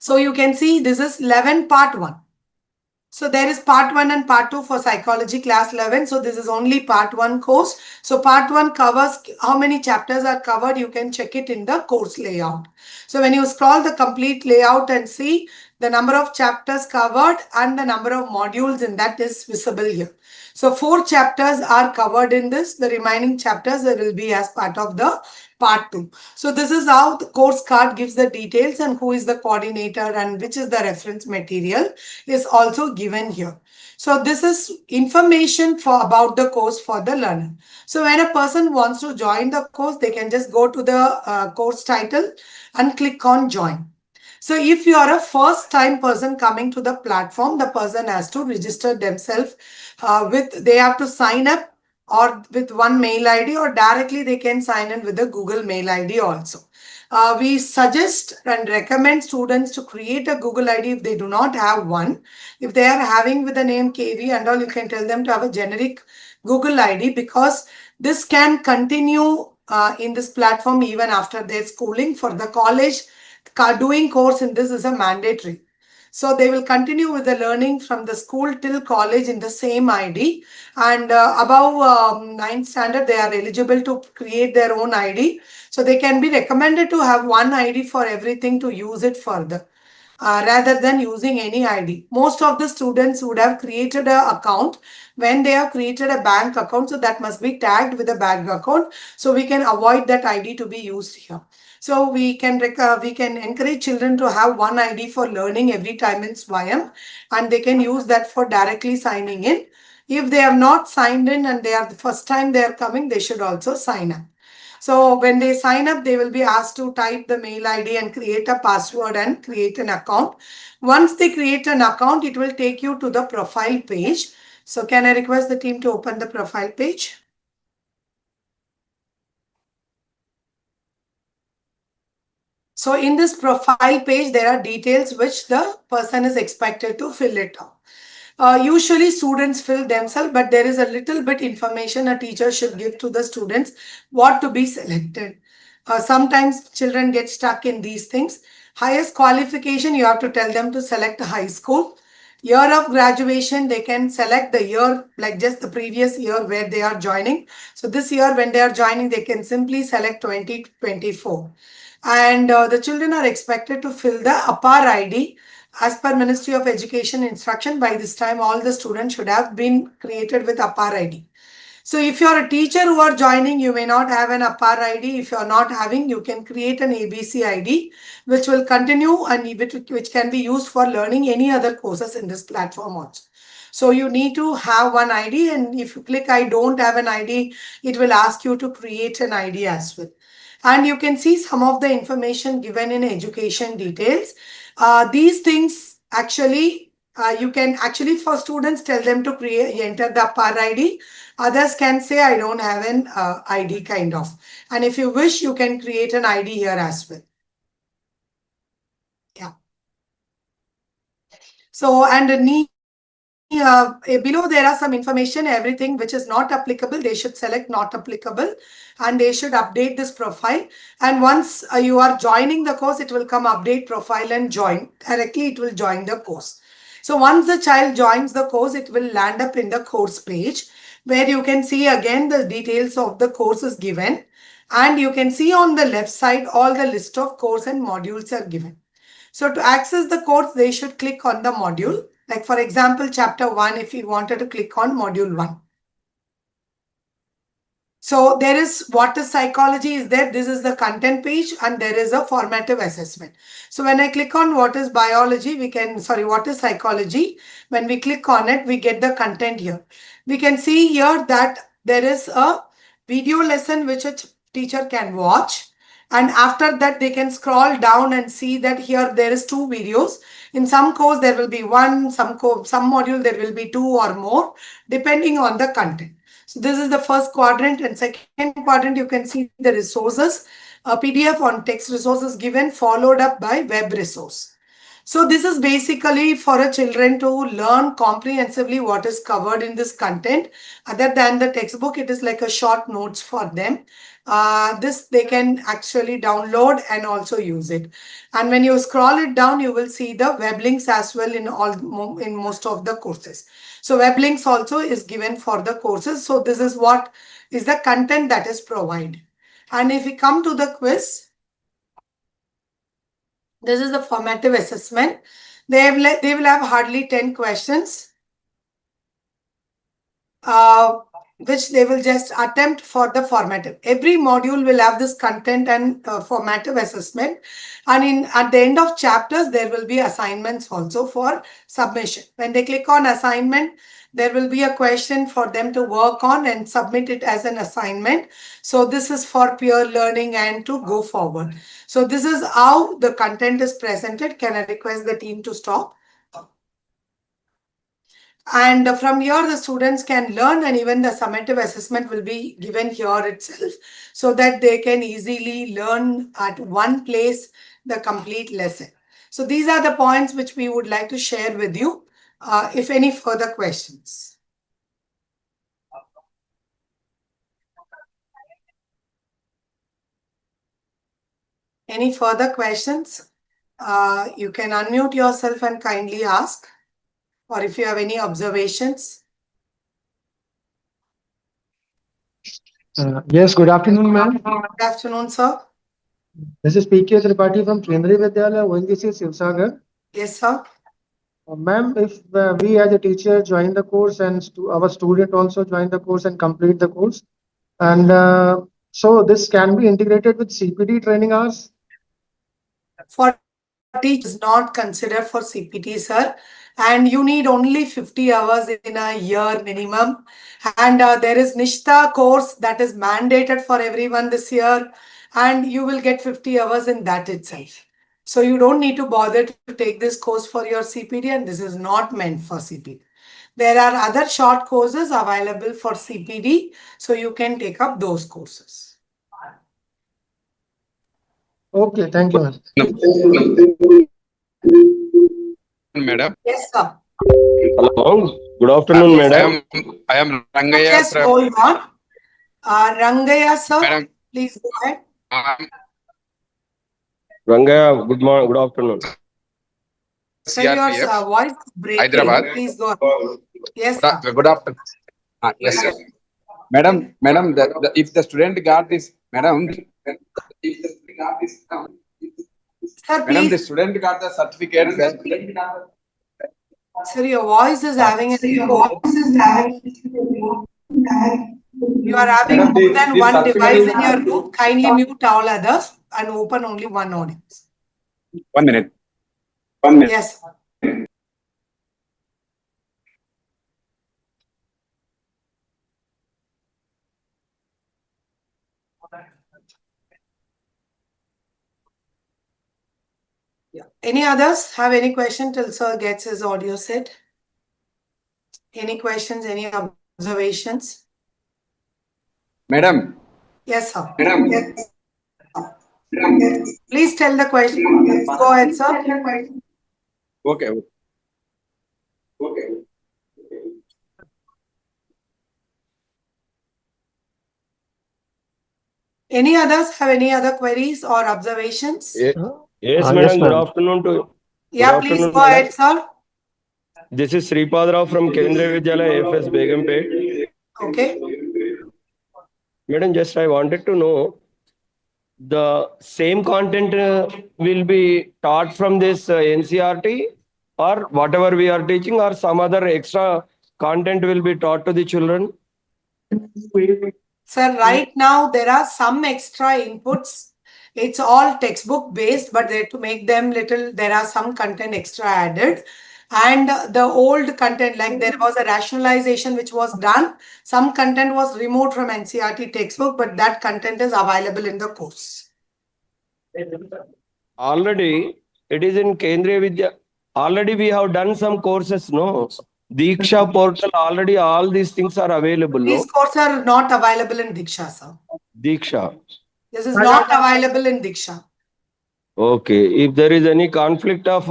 So you can see this is 11 part 1. So there is part 1 and part 2 for psychology class 11. So this is only part 1 course. So part 1 covers how many chapters are covered. You can check it in the course layout. So when you scroll the complete layout and see the number of chapters covered and the number of modules in that is visible here. So 4 chapters are covered in this. The remaining chapters will be as part of the part 2. So this is how the course card gives the details and who is the coordinator and which is the reference material is also given here. So this is information about the course for the learner. So when a person wants to join the course, they can just go to the course title and click on join. So if you are a first time person coming to the platform, the person has to register themselves they have to sign up or with one mail ID, or directly they can sign in with the Google mail ID also. We suggest and recommend students to create a Google ID if they do not have one. If they are having with the name KV and all, you can tell them to have a generic Google ID, because this can continue in this platform even after their schooling. For the college, doing course in this is a mandatory. So they will continue with the learning from the school till college in the same ID. And above 9th standard, they are eligible to create their own ID. So they can be recommended to have one ID for everything to use it further. Rather than using any ID. Most of the students would have created an account when they have created a bank account. So that must be tagged with a bank account. So we can avoid that ID to be used here. So we can encourage children to have one ID for learning every time in SWAYAM, and they can use that for directly signing in. If they have not signed in and they are the first time they are coming, they should also sign up. So when they sign up, they will be asked to type the mail ID and create a password and create an account. Once they create an account, it will take you to the profile page. So can I request the team to open the profile page? So in this profile page, there are details which the person is expected to fill it out. Usually students fill themselves, but there is a little bit information a teacher should give to the students what to be selected. Sometimes children get stuck in these things. Highest qualification, you have to tell them to select a high school. Year of graduation, they can select the year, like just the previous year where they are joining. So this year when they are joining, they can simply select 2024. And the children are expected to fill the APAR ID. As per Ministry of Education instruction, by this time all the students should have been created with APAR ID. So if you are a teacher who are joining, you may not have an APAR ID. If you are not having, you can create an ABC ID, which will continue and which can be used for learning any other courses in this platform also. So you need to have one ID, and if you click I don't have an ID, it will ask you to create an ID as well. And you can see some of the information given in education details. These things actually, you can actually for students tell them to enter the PAR ID. Others can say I don't have an ID kind of. And if you wish, you can create an ID here as well. Yeah. So, and below there are some information, everything which is not applicable, they should select not applicable, and they should update this profile. And once you are joining the course, it will come update profile and join. Directly it will join the course. So once the child joins the course, it will land up in the course page where you can see again the details of the course is given. And you can see on the left side, all the list of course and modules are given. So to access the course, they should click on the module. Like for example, chapter 1, if you wanted to click on module 1. So there is what is psychology is there. This is the content page and there is a formative assessment. So when I click on what is biology, what is psychology, when we click on it, we get the content here. We can see here that there is a video lesson which a teacher can watch. And after that, they can scroll down and see that here there is 2 videos. In some course, there will be 1, some module, there will be 2 or more, depending on the content. So this is the first quadrant, and second quadrant, you can see the resources, a PDF on text resources given, followed up by web resource. So this is basically for a children to learn comprehensively what is covered in this content. Other than the textbook, it is like a short notes for them. This they can actually download and also use it. And when you scroll it down, you will see the web links as well in most of the courses. So web links also is given for the courses. So this is what is the content that is provided. And if we come to the quiz, this is the formative assessment. They will have hardly 10 questions, which they will just attempt for the formative. Every module will have this content and formative assessment. And at the end of chapters, there will be assignments also for submission. When they click on assignment, there will be a question for them to work on and submit it as an assignment. So this is for peer learning and to go forward. So this is how the content is presented. Can I request the team to stop? And from here, the students can learn, and even the summative assessment will be given here itself so that they can easily learn at one place the complete lesson. So these are the points which we would like to share with you. If any further questions. Any further questions? You can unmute yourself and kindly ask, or if you have any observations. Yes, good afternoon, ma'am. Good afternoon, sir. This is P.K. Tripathi from Kendriya Vidyalaya, ONGC, Sivsagar. Yes, sir. Ma'am, if we as a teacher join the course and our student also join the course and complete the course, and so this can be integrated with CPD training hours? For teachers, not considered for CPT, sir. And you need only 50 hours in a year minimum. And there is Nishta course that is mandated for everyone this year. And you will get 50 hours in that itself. So you don't need to bother to take this course for your CPD, and this is not meant for CPD. There are other short courses available for CPD, so you can take up those courses. Okay, thank you, ma'am. Madam. Yes, sir. Hello. Good afternoon, madam. I am Rangaya. Just hold on. Rangaya, sir, Madam. please go ahead. Rangaya, good morning. Good afternoon. So your voice is breaking. Hyderabad. Please go ahead. Yes, sir. Good afternoon. Yes, sir. Madam, if the student got this, madam, Sir, madam, the please. student got the certificate. Sir, your voice is having an echo. You are having Madam, more than this one device certificate in your room. Kindly mute all others and open only one audience. 1 minute. Yes. Yeah. Any others have any question till sir gets his audio set? Any questions, any observations? Madam. Yes, sir. Yes. Please tell the question. Yes, go ahead, sir. Okay. Any others have any other queries or observations? Yes, Yes, madam. Good ma'am. afternoon to. Yeah, please afternoon, go madam. ahead, sir. This is Sripad Rao from Kendriya Vidyalaya FS Begumpet. Okay. Madam, just I wanted to know the same content will be taught from this NCRT or whatever we are teaching, or some other extra content will be taught to the children. Sir, right now there are some extra inputs. It's all textbook based, but to make them little, there are some content extra added. And the old content, like there was a rationalization which was done. Some content was removed from NCRT textbook, but that content is available in the course. Already it is in Kendriya Vidya. Already we have done some courses, no? Diksha portal, already all these things are available, These no? courses are not available in Diksha, sir. Diksha. This is not available in Diksha. Okay. If there is any conflict of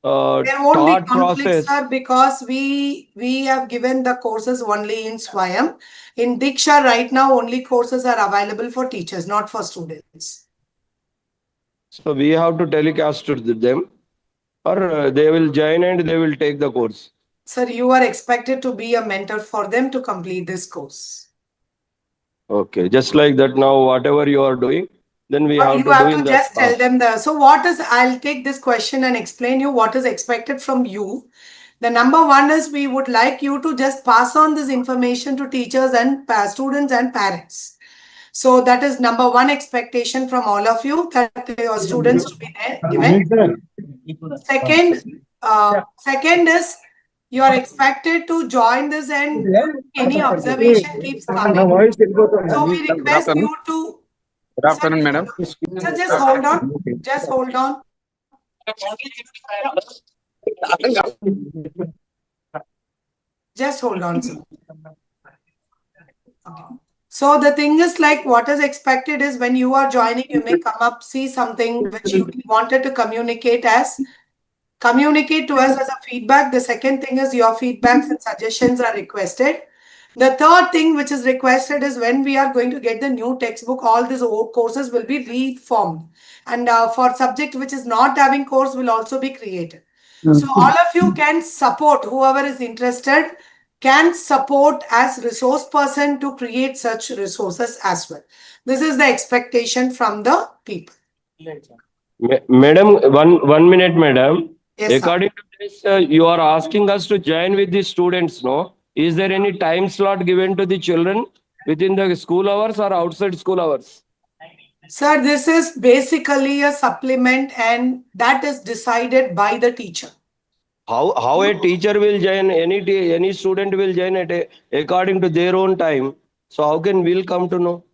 There won't be thought conflicts, process, sir, because we have given the courses only in SWAYAM. In Diksha, right now, only courses are available for teachers, not for students. so we have to telecast to them, or they will join and they will take the course. Sir, you are expected to be a mentor for them to complete this course. Okay. Just like that now, whatever you are doing, then we Or have you to do have in to that just tell class. them so what is, I'll take this question and explain you what is expected from you. The number one is we would like you to just pass on this information to teachers and students and parents. So that is number one expectation from all of you, that your students to be there given. Second is you are expected to join this, and any observation keeps coming. So we Good request afternoon. you to. Good afternoon, madam. Sir, just hold on. Just hold on. Just hold on, sir. Okay. So the thing is, like, what is expected is when you are joining, you may come up, see something which you wanted to communicate to us as a feedback. The second thing is your feedbacks and suggestions are requested. The third thing which is requested is when we are going to get the new textbook, all these old courses will be reformed. And for subject which is not having course will also be created. So all of you can support, whoever is interested can support as resource person to create such resources as well. This is the expectation from the people. Madam, one minute, madam. Yes, sir. According to this, you are asking us to join with the students, no? Is there any time slot given to the children within the school hours or outside school hours? Sir, this is basically a supplement and that is decided by the teacher. How a teacher will join, any student will join according to their own time. So how can we'll come to know?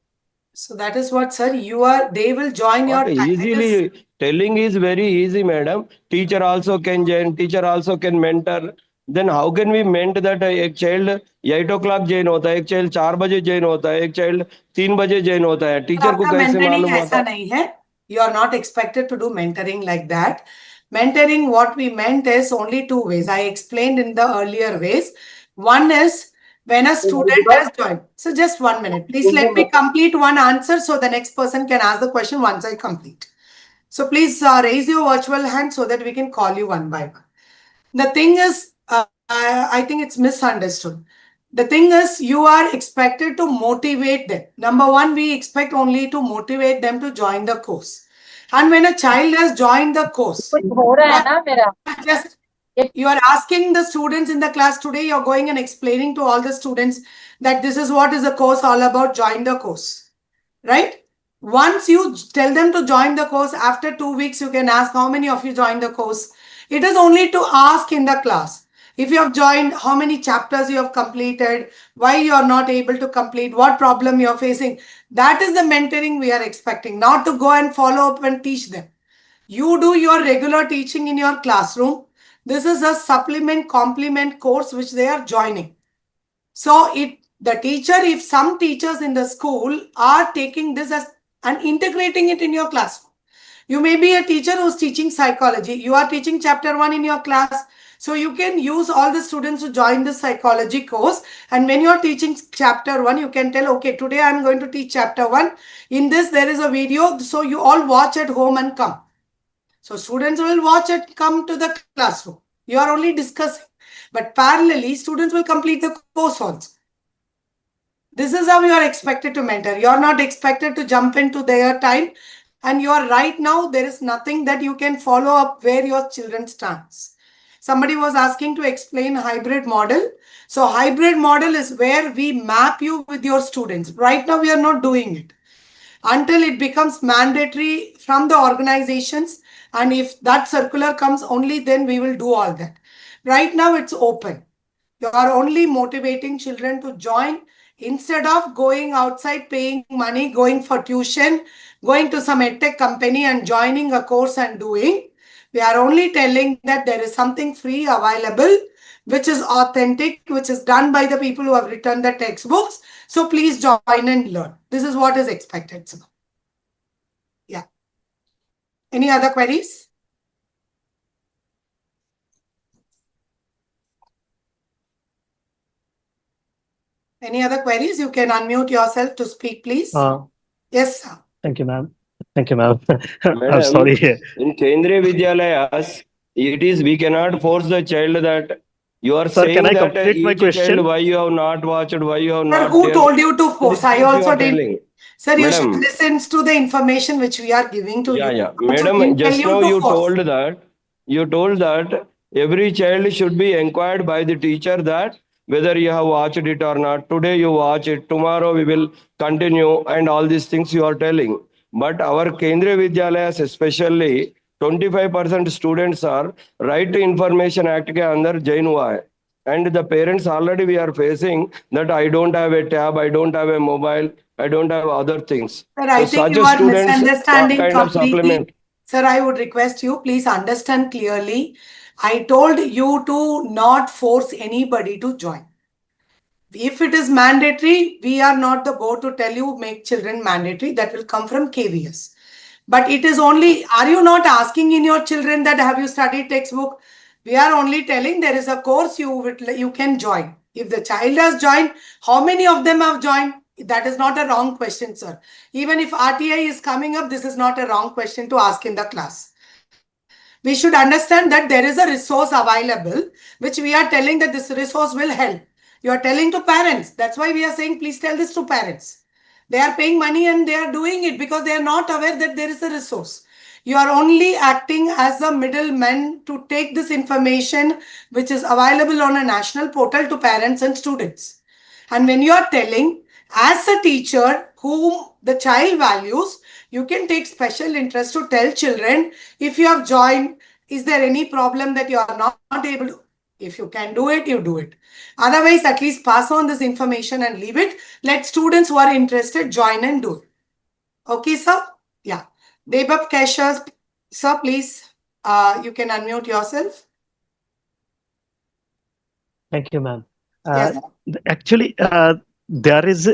So that is what, sir, they will join your time. Easily telling is very easy, madam. Teacher also can join, teacher also can mentor. Then how can we ment that एक child 8 o'clock join होता है, एक child 4 बजे join होता है, एक child 3 बजे join होता है, टीचर को कैसे mentoring मालूम ऐसा होता है? नहीं है. You are not expected to do mentoring like that. Mentoring, what we meant is only two ways. I explained in the earlier ways. One is when a student has joined. So just 1 minute. Please let me complete one answer so the next person can ask the question once I complete. So please raise your virtual hand so that we can call you one by one. The thing is, I think it's misunderstood. The thing is, you are expected to motivate them. Number one, we expect only to motivate them to join the course. And when a child has joined the course, you are asking the students in the class today, you're going and explaining to all the students that this is what is the course all about, join the course, right? Once you tell them to join the course, after 2 weeks, you can ask how many of you joined the course. It is only to ask in the class. If you have joined, how many chapters you have completed, why you are not able to complete, what problem you are facing. That is the mentoring we are expecting, not to go and follow up and teach them. You do your regular teaching in your classroom. This is a supplement complement course which they are joining. So the teacher, if some teachers in the school are taking this as and integrating it in your classroom. You may be a teacher who's teaching psychology. You are teaching chapter 1 in your class. So you can use all the students to join this psychology course. And when you're teaching chapter 1, you can tell, okay, today I'm going to teach chapter 1. In this, there is a video. So you all watch at home and come. So students will watch it, come to the classroom. You are only discussing. But parallelly, students will complete the course also. This is how you are expected to mentor. You are not expected to jump into their time. And you are right now, there is nothing that you can follow up where your children stands. Somebody was asking to explain hybrid model. So hybrid model is where we map you with your students. Right now, we are not doing it until it becomes mandatory from the organizations. And if that circular comes, only then we will do all that. Right now, it's open. You are only motivating children to join instead of going outside, paying money, going for tuition, going to some edtech company and joining a course and doing. We are only telling that there is something free available, which is authentic, which is done by the people who have written the textbooks. So please join and learn. This is what is expected. So, yeah. Any other queries? Any other queries? You can unmute yourself to speak, please. Yes, sir. Thank you, ma'am. Thank you, ma'am. I'm Madam, sorry. in Kendriya Vidyalayas, we cannot force the child that you are Sir, saying can I that complete my each question? child why you have not watched, why you have Sir, not. who told you to force? I you also are didn't. telling. Sir, you Madam, should listen to the information which we are giving to you. Yeah. Also Madam, didn't just tell now to you force. told that every child should be inquired by the teacher that whether you have watched it or not. Today you watch it, tomorrow we will continue, and all these things you are telling. But our Kendriya Vidyalayas, especially 25% students are Right to Information Act ke under Jain hua hai. And the parents already we are facing that I don't have a tab, I don't have a mobile, I don't have other things. Sir, I So think such you a are students, what misunderstanding kind of completely. supplement? Sir, I would request you, please understand clearly. I told you to not force anybody to join. If it is mandatory, we are not the board to tell you make children mandatory. That will come from KVS. But it is only, are you not asking in your children that have you studied textbook? We are only telling there is a course you can join. If the child has joined, how many of them have joined? That is not a wrong question, sir. Even if RTI is coming up, this is not a wrong question to ask in the class. We should understand that there is a resource available, which we are telling that this resource will help. You are telling to parents. That's why we are saying, please tell this to parents. They are paying money and they are doing it because they are not aware that there is a resource. You are only acting as a middleman to take this information, which is available on a national portal, to parents and students. And when you are telling, as a teacher whom the child values, you can take special interest to tell children, if you have joined, is there any problem that you are not able to? If you can do it, you do it. Otherwise, at least pass on this information and leave it. Let students who are interested join and do it. Okay, sir? Yeah. Debab Keshas, sir, please, you can unmute yourself. Thank you, ma'am. Yes. Actually, there is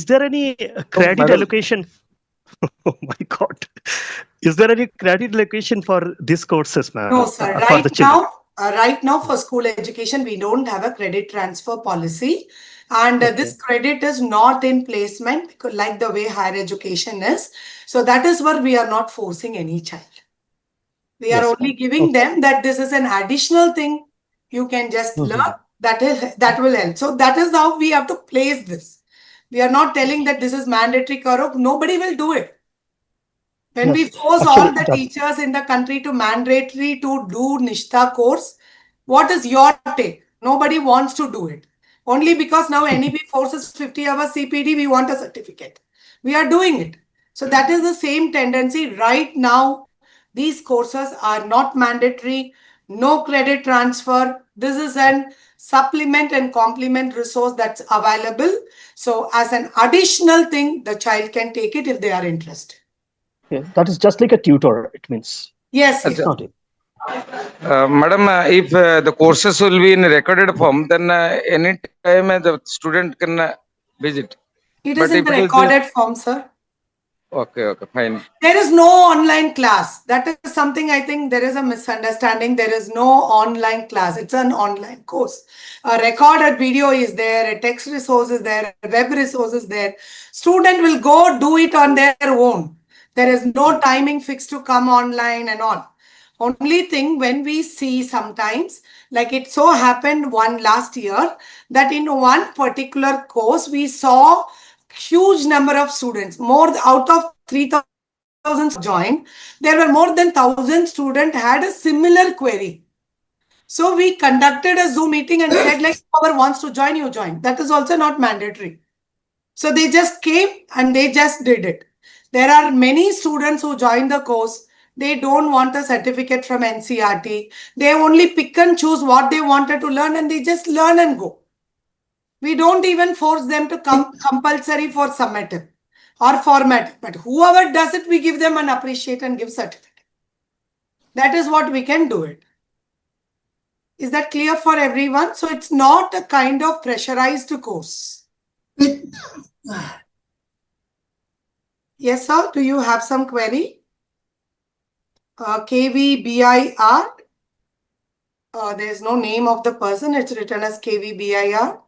there any credit madam. allocation? Oh my God. Is there any credit allocation for these courses, ma'am? No, sir. For the children? Right now for school education, we don't have a credit transfer policy. And this credit is not in placement like the way higher education is. So that is where we are not forcing any child. We are only giving them that this is an additional thing you can just learn that will help. So that is how we have to place this. We are not telling that this is mandatory, Karok. Nobody will do it. When we force all the teachers in the country to mandatory to do Nishta course, what is your take? Nobody wants to do it. Only because now NEP forces 50 hours CPD, we want a certificate. We are doing it. So that is the same tendency. Right now, these courses are not mandatory, no credit transfer. This is an supplement and complement resource that's available. So as an additional thing, the child can take it if they are interested. That is just like a tutor, it means. Yes, yes. Okay. Madam, if the courses will be in recorded form, then any time the student can visit. It But is in if the it is recorded form, sir. okay, fine. There is no online class. That is something I think there is a misunderstanding. There is no online class. It's an online course. A recorded video is there, a text resource is there, a web resource is there. Student will go do it on their own. There is no timing fixed to come online and all. Only thing when we see sometimes, like it so happened one last year, that in one particular course, we saw huge number of students, more out of 3,000 joined, there were more than 1,000 students had a similar query. So we conducted a Zoom meeting and said, like, whoever wants to join, you join. That is also not mandatory. So they just came and they just did it. There are many students who join the course. They don't want a certificate from NCERT. They only pick and choose what they wanted to learn and they just learn and go. We don't even force them to come compulsory for summative or formative. But whoever does it, we give them an appreciate and give certificate. That is what we can do it. Is that clear for everyone? So it's not a kind of pressurized course. Yes, sir. Do you have some query? KVBIR. There is no name of the person. It's written as KVBIR.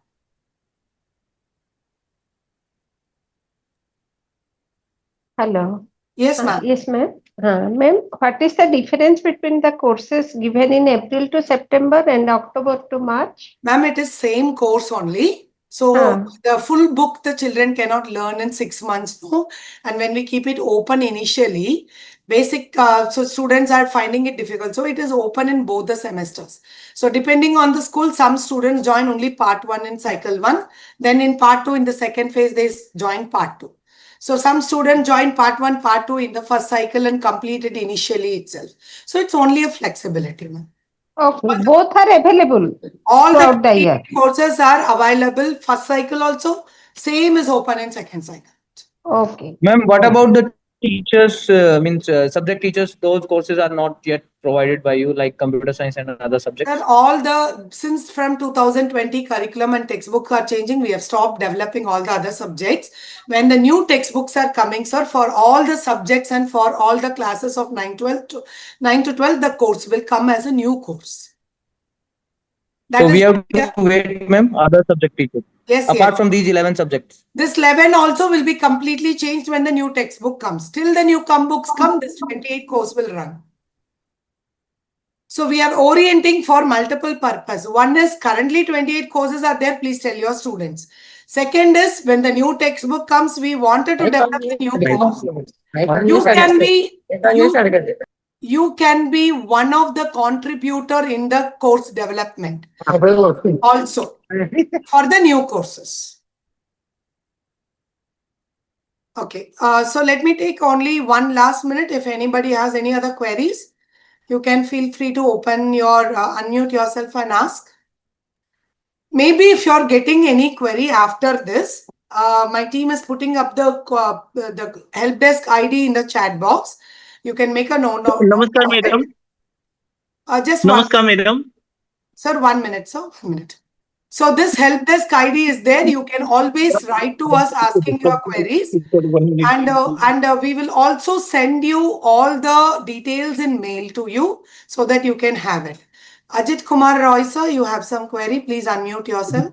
Hello. Yes, ma'am. Yes, ma'am. Ma'am, what is the difference between the courses given in April to September and October to March? Ma'am, it is same course only. So the full book the children cannot learn in 6 months. No? And when we keep it open initially, basic, so students are finding it difficult. So it is open in both the semesters. So depending on the school, some students join only part 1 in cycle 1. Then in part 2 in the second phase, they join part 2. So some students join part 1, part 2 in the first cycle and complete it initially itself. So it's only a flexibility, ma'am. Okay, both are available all throughout the the year. courses are available first cycle also. Same is open in second cycle. Okay. Ma'am, what about the teachers, subject teachers? Those courses are not yet provided by you, like computer science and other subjects. Sir, all the, since from 2020 curriculum and textbooks are changing, we have stopped developing all the other subjects. When the new textbooks are coming, sir, for all the subjects and for all the classes of 9 to 12, the course will come as a new course. So we have to wait, ma'am, other subject teachers. Yes, apart from these 11 subjects. This 11 also will be completely changed when the new textbook comes. Till the new books come, this 28 course will run. So we are orienting for multiple purpose. One is currently 28 courses are there. Please tell your students. Second is when the new textbook comes, we wanted to develop the new course. You can be one of the contributor in the course development also for the new courses. Okay, so let me take only one last minute. If anybody has any other queries, you can feel free to open your, unmute yourself and ask. Maybe if you're getting any query after this, my team is putting up the help desk ID in the chat box. You can make a note. Namaskar, madam. Just Namaskar, madam. Sir, 1 minute, sir. 1 minute. So this help desk ID is there. You can always write to us asking your queries. And we will also send you all the details in mail to you so that you can have it. Ajit Kumar Roy, sir, you have some query. Please unmute yourself.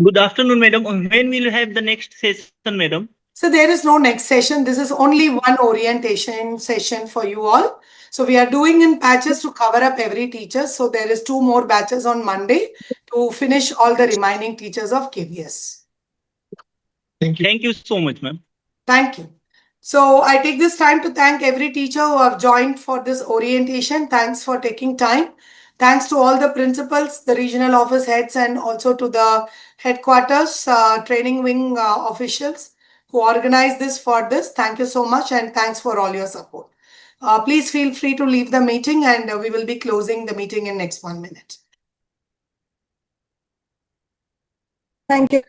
Good afternoon, madam. When will you have the next session, madam? So there is no next session. This is only one orientation session for you all. So we are doing in batches to cover up every teacher. So there is 2 more batches on Monday to finish all the remaining teachers of KVS. Thank you. Thank you so much, ma'am. Thank you. So I take this time to thank every teacher who have joined for this orientation. Thanks for taking time. Thanks to all the principals, the regional office heads, and also to the headquarters training wing officials who organized this for this. Thank you so much, and thanks for all your support. Please feel free to leave the meeting, and we will be closing the meeting in next 1 minute. Thank you.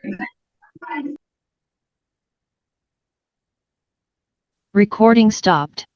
Recording stopped.